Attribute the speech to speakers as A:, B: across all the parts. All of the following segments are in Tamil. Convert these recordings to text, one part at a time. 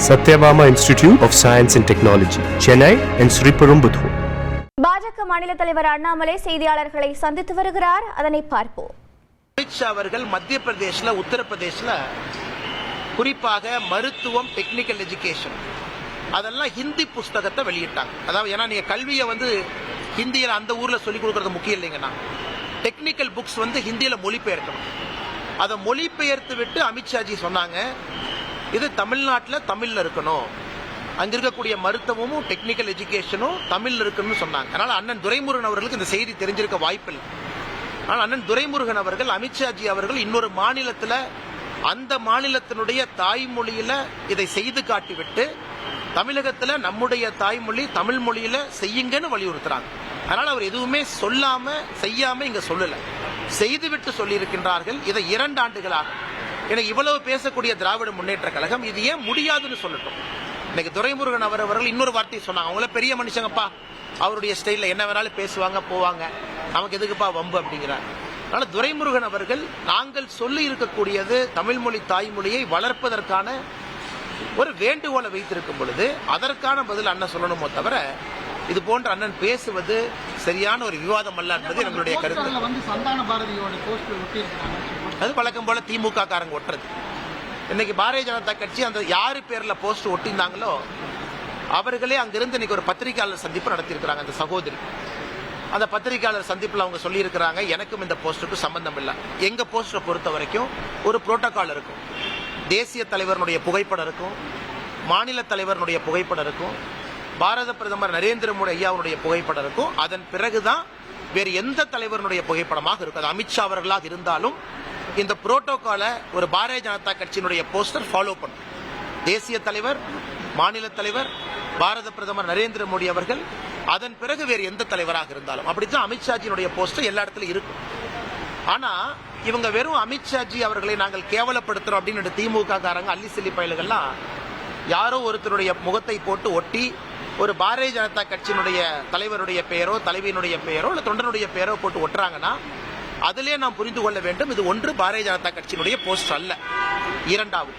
A: Satyabama Institute of Science and Technology, Chennai and Sriperumbudur.
B: பாஜக மாநில தலைவர் அண்ணாமலை செய்தியாளர்களை சந்தித்து வருகிறார். அதனை பார்ப்போம்.
C: அமித் ஷா அவர்கள் மத்திய பிரதேஷ்ல உத்தரப்பிரதேஷ்ல குறிப்பாக மருத்துவம் டெக்னிக்கல் எஜுகேஷன் அதெல்லாம் ஹிந்தி புஸ்தகத்தை வெளியிட்டாங்க. அதாவது ஏன்னா நீங்க கல்வியை ஹிந்தியில அந்த ஊர்ல சொல்லிக் கொடுக்கறது முக்கியம் இல்லைங்கன்னா டெக்னிக்கல் புக்ஸ் ஹிந்தியில மொழிபெயர்க்கணும். அதை மொழிபெயர்த்து விட்டு அமித்ஷாஜி சொன்னாங்க இது தமிழ்நாட்டில் தமிழ்ல இருக்கணும், அங்க இருக்கக்கூடிய மருத்துவமும் டெக்னிக்கல் எஜுகேஷனும் தமிழ்ல இருக்கணும்னு சொன்னாங்க. அதனால அண்ணன் துரைமுருகன் அவர்களுக்கு இந்த செய்தி தெரிஞ்சிருக்க வாய்ப்பில்லை. ஆனால் அண்ணன் துரைமுருகன் அவர்கள் அமித்ஷாஜி அவர்கள் இன்னொரு மாநிலத்தில் அந்த மாநிலத்தினுடைய தாய்மொழியில இதை செய்து காட்டிவிட்டு தமிழகத்தில் நம்முடைய தாய்மொழி தமிழ் மொழியில செய்யுங்கன்னு வலியுறுத்துறாங்க. அதனால அவர் எதுவுமே சொல்லாம செய்யாம இங்க சொல்லல, செய்துவிட்டு சொல்லி இருக்கின்றார்கள். இதை 2 ஆண்டுகளாக எனக்கு இவ்வளவு பேசக்கூடிய திராவிட முன்னேற்ற கழகம் இது ஏன் முடியாதுன்னு சொல்லட்டும். இன்னைக்கு துரைமுருகன் அவர்கள் இன்னொரு வார்த்தை சொன்னாங்க, அவங்கள பெரிய மனுஷங்கப்பா, அவருடைய ஸ்டைல என்ன வேணாலும் பேசுவாங்க போவாங்க, நமக்கு எதுக்குப்பா வம்பு அப்படிங்கிறார். அதனால துரைமுருகன் அவர்கள் நாங்கள் சொல்லி இருக்கக்கூடியது தமிழ் மொழி தாய்மொழியை வளர்ப்பதற்கான ஒரு வேண்டுகோளை வைத்திருக்கும் பொழுது அதற்கான பதில் அண்ணன் சொல்லணுமோ தவிர இது போன்ற அண்ணன் பேசுவது சரியான ஒரு விவாதம் அல்ல என்பது எங்களுடைய கருத்து. அது வழக்கம் போல திமுக காரங்க ஒட்டுறது. இன்னைக்கு பாரதிய ஜனதா கட்சி அந்த யாரு பேர்ல போஸ்ட் ஒட்டியிருந்தாங்களோ அவர்களே அங்கிருந்து இன்னைக்கு ஒரு பத்திரிகையாளர் சந்திப்பு நடத்தியிருக்கிறாங்க. அந்த சகோதரி அந்த பத்திரிகையாளர் சந்திப்பில் அவங்க சொல்லி இருக்கிறாங்க, எனக்கும் இந்த போஸ்டுக்கு சம்பந்தம் இல்லை. எங்க போஸ்டரை பொறுத்த வரைக்கும் ஒரு புரோட்டோகால் இருக்கும், தேசிய தலைவருடைய புகைப்படம் இருக்கும், மாநில தலைவருடைய புகைப்படம் இருக்கும், பாரத பிரதமர் நரேந்திர மோடி ஐயாவுடைய புகைப்படம் இருக்கும். அதன் பிறகுதான் வேறு எந்த தலைவருடைய புகைப்படமாக இருக்கும். அது அமித்ஷா அவர்களாக இருந்தாலும் இந்த புரோட்டோகாலை ஒரு பாரதிய ஜனதா கட்சியினுடைய போஸ்டர் ஃபாலோ பண்ணும். தேசிய தலைவர், மாநில தலைவர், பாரத பிரதமர் நரேந்திர மோடி அவர்கள், அதன் பிறகு வேறு எந்த தலைவராக இருந்தாலும் அப்படித்தான் அமித்ஷாஜியினுடைய போஸ்டர் எல்லா இடத்துலையும் இருக்கும். ஆனா இவங்க வெறும் அமித்ஷாஜி அவர்களை நாங்கள் கேவலப்படுத்துறோம் அப்படின்னு திமுக காரங்க அள்ளி சில்லி பயல்கள்லாம் யாரோ ஒருத்தருடைய முகத்தை போட்டு ஒட்டி ஒரு பாரதிய ஜனதா கட்சியினுடைய தலைவருடைய பெயரோ தலைவியினுடைய பெயரோ இல்ல தொண்டனுடைய பெயரோ போட்டு ஒட்டுறாங்கன்னா அதிலே நாம் புரிந்து கொள்ள வேண்டும், இது ஒன்று பாரதிய ஜனதா கட்சியினுடைய போஸ்டர் அல்ல. இரண்டாவது,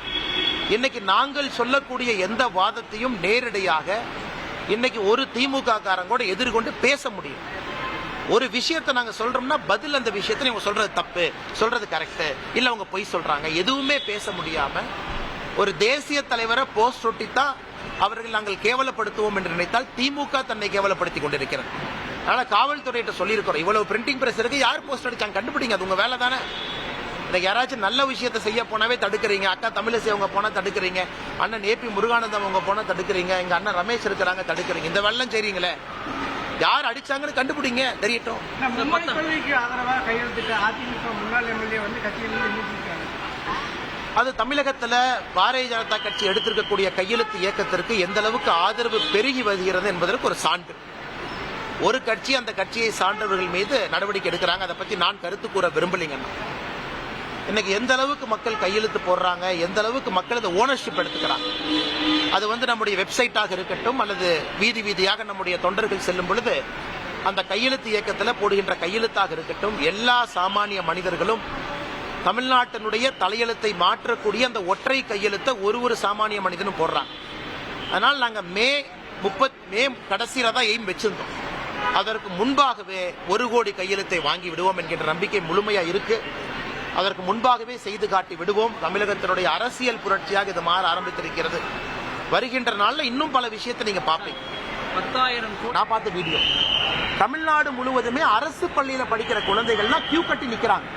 C: இன்னைக்கு நாங்கள் சொல்லக்கூடிய எந்த வாதத்தையும் நேரடியாக இன்னைக்கு ஒரு திமுக காரங்கூட எதிர்கொண்டு பேச முடியும். ஒரு விஷயத்தை நாங்க சொல்றோம்னா பதில் அந்த விஷயத்தை நீங்க சொல்றது தப்பு, சொல்றது கரெக்ட், இல்ல அவங்க பொய் சொல்றாங்க, எதுவுமே பேச முடியாம ஒரு தேசிய தலைவரை போஸ்ட் ஒட்டித்தான் அவர்கள் நாங்கள் கேவலப்படுத்துவோம் என்று நினைத்தால் திமுக தன்னை கேவலப்படுத்தி கொண்டிருக்கிறது. அதனால காவல்துறையிட்ட சொல்லியிருக்கிறோம், இவ்வளவு பிரிண்டிங் பிரஸ் இருக்கு, யார் போஸ்ட் அடிச்சாங்க கண்டுபிடிங்க, அது உங்க வேலை தானே. இன்னைக்கு யாராச்சும் நல்ல விஷயத்தை செய்ய போனாவே தடுக்கிறீங்க, அக்கா தமிழிசை அவங்க போனா தடுக்கிறீங்க, அண்ணன் ஏபி முருகானந்தம் அவங்க போனா தடுக்கிறீங்க, எங்க அண்ணன் ரமேஷ் இருக்கிறாங்க தடுக்கிறீங்க, இந்த வெள்ளம் செய்றீங்களே, யார் அடிச்சாங்கன்னு கண்டுபிடிங்க தெரியட்டும். அது தமிழகத்தில் பாரதிய ஜனதா கட்சி எடுத்திருக்கக்கூடிய கையெழுத்து இயக்கத்திற்கு எந்த அளவுக்கு ஆதரவு பெருகி வருகிறது என்பதற்கு ஒரு சான்று. ஒரு கட்சி அந்த கட்சியை சார்ந்தவர்கள் மீது நடவடிக்கை எடுக்கிறாங்க, அதை பத்தி நான் கருத்து கூற விரும்பலைங்க. இன்னைக்கு எந்த அளவுக்கு மக்கள் கையெழுத்து போடுறாங்க, எந்த அளவுக்கு மக்கள் இந்த ஓனர்ஷிப் எடுத்துக்கிறாங்க, அது நம்முடைய வெப்சைட்டாக இருக்கட்டும் அல்லது வீதி வீதியாக நம்முடைய தொண்டர்கள் செல்லும் பொழுது அந்த கையெழுத்து இயக்கத்தில் போடுகின்ற கையெழுத்தாக இருக்கட்டும், எல்லா சாமானிய மனிதர்களும் தமிழ்நாட்டினுடைய தலையெழுத்தை மாற்றக்கூடிய அந்த ஒற்றை கையெழுத்தை ஒரு சாமானிய மனிதனும் போடுறாங்க. அதனால் நாங்க மே கடைசியில தான் எய்ம் வச்சிருந்தோம். அதற்கு முன்பாகவே 1 கோடி கையெழுத்தை வாங்கி விடுவோம் என்கின்ற நம்பிக்கை முழுமையா இருக்கு. அதற்கு முன்பாகவே செய்து காட்டி விடுவோம். தமிழகத்தினுடைய அரசியல் புரட்சியாக இது மாற ஆரம்பித்திருக்கிறது. வருகின்ற நாள்ல இன்னும் பல விஷயத்தை நீங்க பாப்பீங்க. 10,000 நான் பார்த்த வீடியோ, தமிழ்நாடு முழுவதுமே அரசு பள்ளியில படிக்கிற குழந்தைகள்லாம் கியூ கட்டி நிக்கிறாங்க.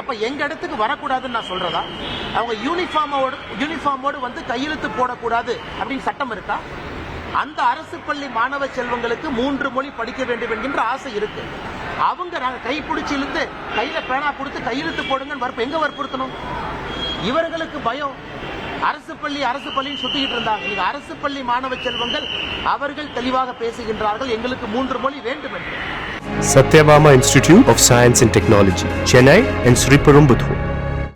C: அப்ப எங்க இடத்துக்கு வரக்கூடாதுன்னு நான் சொல்றதா? அவங்க யூனிஃபார்மோடு கையெழுத்து போடக்கூடாது அப்படின்னு சட்டம் இருக்கா? அந்த அரசு பள்ளி மாணவ செல்வங்களுக்கு 3 மொழி படிக்க வேண்டும் என்கின்ற ஆசை இருக்கு. அவங்க நாங்க கை பிடிச்சி இழுத்து கையில பேனா கொடுத்து கையெழுத்து போடுங்கன்னு எங்க வற்புறுத்தணும்? இவர்களுக்கு பயம். அரசு பள்ளின்னு சுத்திக்கிட்டு இருந்தாங்க. நீங்க அரசு பள்ளி மாணவ செல்வங்கள் அவர்கள் தெளிவாக பேசுகின்றார்கள், எங்களுக்கு 3 மொழி வேண்டும் என்று.
A: Satyabama Institute of Science and Technology, Chennai and Sriperumbudur.